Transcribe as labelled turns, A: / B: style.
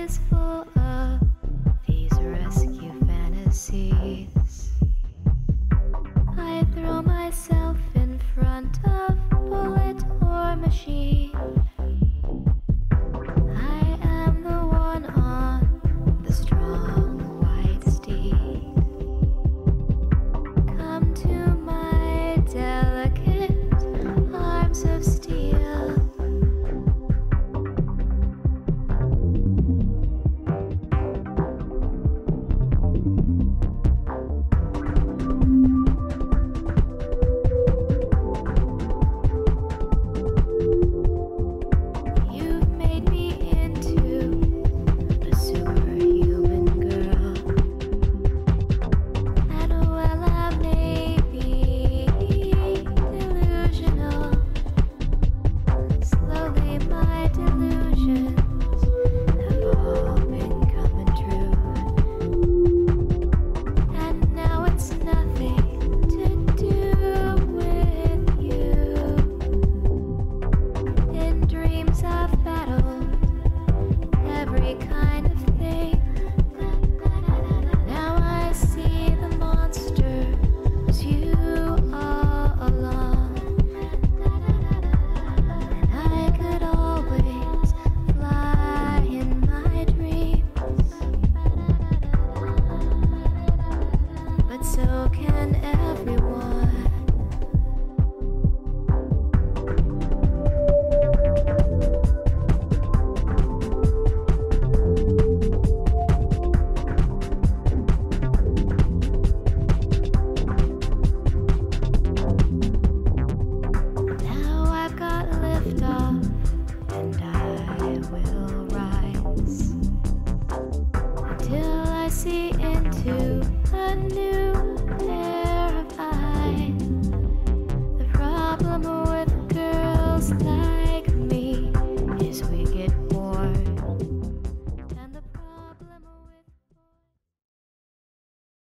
A: is full of these rescue fantasies. I throw myself in front of bullet or machine. I am the one on the strong white steed. Come to my delicate arms of steel. You've made me into a superhuman girl, and well, I may be delusional. Slowly my delusions have all been coming true, and now it's nothing to do with you. In dreams I've battled every kind of thing. Now I see the monster was you all along, and I could always fly in my dreams, but so can everyone. Now I've got liftoff, and I will rise until I see into a new